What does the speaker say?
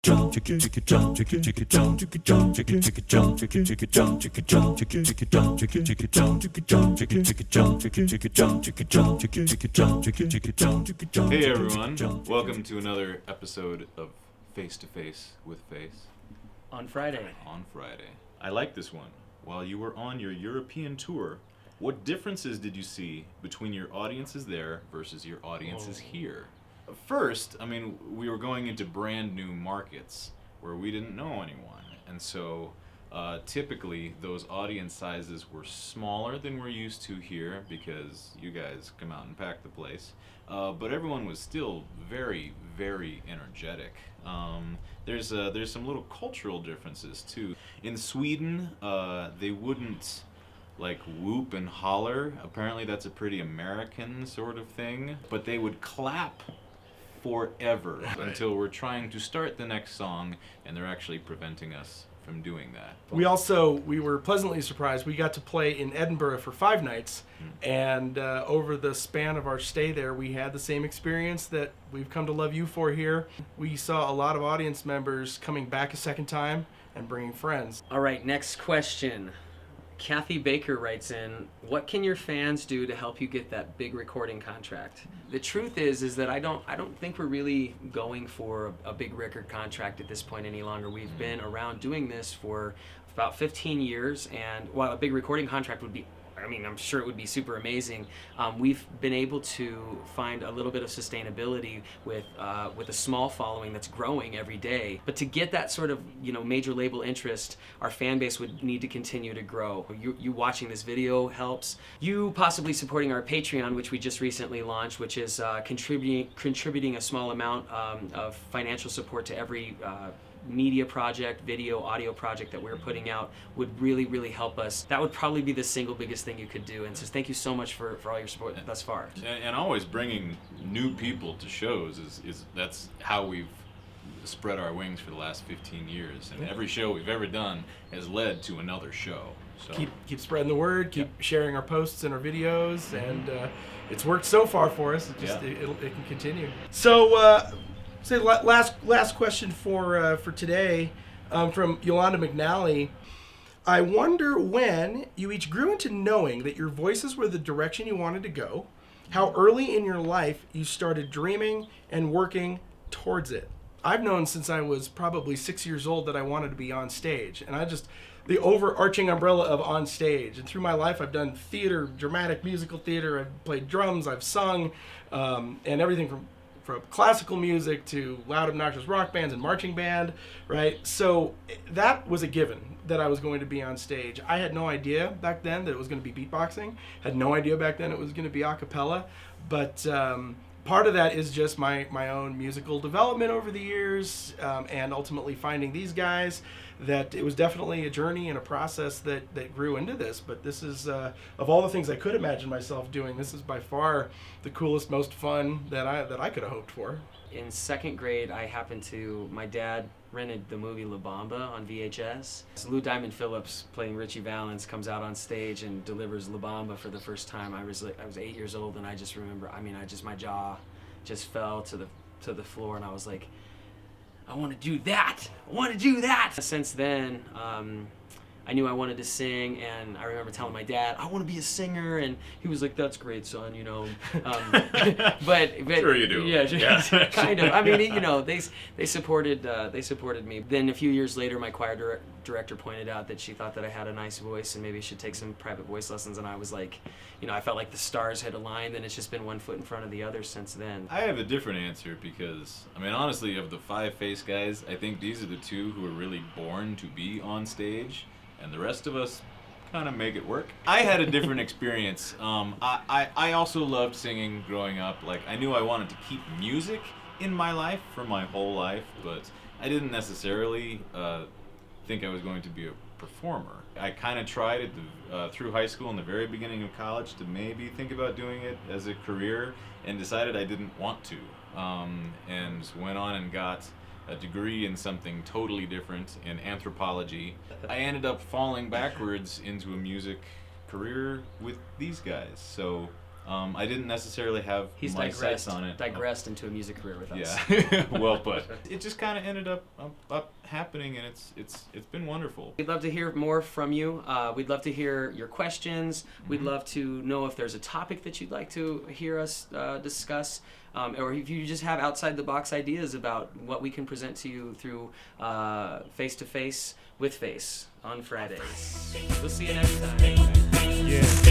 everyone, welcome to another episode of Face to Face with Face. On Friday. I like this one. While you were on your European tour, what differences did you see between your audiences there versus your audiences here? First, we were going into brand new markets where we didn't know anyone, and so typically those audience sizes were smaller than we're used to here because you guys come out and pack the place, but everyone was still very, very energetic. There's some little cultural differences too. In Sweden, they wouldn't like whoop and holler. Apparently that's a pretty American sort of thing, but they would clap forever until we're trying to start the next song, and they're actually preventing us from doing that. We were pleasantly surprised. We got to play in Edinburgh for 5 nights, and over the span of our stay there, we had the same experience that we've come to love you for here. We saw a lot of audience members coming back a second time and bringing friends. All right, next question. Kathy Baker writes in, what can your fans do to help you get that big recording contract? The truth is that I don't think we're really going for a big record contract at this point any longer. We've been around doing this for about 15 years, and while a big recording contract would be, I'm sure it would be super amazing, we've been able to find a little bit of sustainability with a small following that's growing every day. But to get that sort of major label interest, our fan base would need to continue to grow. You watching this video helps. You possibly supporting our Patreon, which we just recently launched, which is contributing a small amount of financial support to every media project, video, audio project that we're putting out, would really, really help us. That would probably be the single biggest thing you could do. And so thank you so much for all your support thus far. And always bringing new people to shows is that's how we've spread our wings for the last 15 years. And every show we've ever done has led to another show. So Keep spreading the word, keep sharing our posts and our videos, and it's worked so far for us. It can continue. So last question for today, from Yolanda McNally. I wonder when you each grew into knowing that your voices were the direction you wanted to go, how early in your life you started dreaming and working towards it. I've known since I was probably 6 years old that I wanted to be on stage, and the overarching umbrella of on stage. And through my life, I've done theater, dramatic musical theater, I've played drums, I've sung, and everything from classical music to loud, obnoxious rock bands and marching band, right? So that was a given that I was going to be on stage. I had no idea back then that it was going to be beatboxing. Had no idea back then it was going to be a cappella. But part of that is just my own musical development over the years, and ultimately finding these guys. That it was definitely a journey and a process that grew into this. But this is, of all the things I could imagine myself doing, this is by far the coolest, most fun that I could have hoped for. In second grade, my dad rented the movie La Bamba on VHS. Lou Diamond Phillips, playing Richie Valens, comes out on stage and delivers La Bamba for the first time. I was 8 years old, and I just remember, my jaw just fell to the floor, and I was like, I want to do that. Since then, I knew I wanted to sing, and I remember telling my dad, I want to be a singer, and he was like, that's great, son, but sure you do. Yeah. Kind of. They supported me. Then a few years later, my choir director pointed out that she thought that I had a nice voice and maybe I should take some private voice lessons, and I was like, I felt like the stars had aligned, and it's just been one foot in front of the other since then. I have a different answer because, honestly, of the 5 Face guys, I think these are the 2 who are really born to be on stage, and the rest of us kind of make it work. I had a different experience. I also loved singing growing up. Like, I knew I wanted to keep music in my life for my whole life, but I didn't necessarily think I was going to be a performer. I kind of tried through high school and the very beginning of college to maybe think about doing it as a career, and decided I didn't want to, and went on and got a degree in something totally different, in anthropology. I ended up falling backwards into a music career with these guys. So I didn't necessarily have He's my sights on it. digressed into a music career with us. Yeah, well put. It just kind of ended up happening, and it's been wonderful. We'd love to hear more from you. We'd love to hear your questions. We'd love to know if there's a topic that you'd like to hear us discuss, or if you just have outside the box ideas about what we can present to you through Face to Face with Face on Fridays. We'll see you next time. Yeah.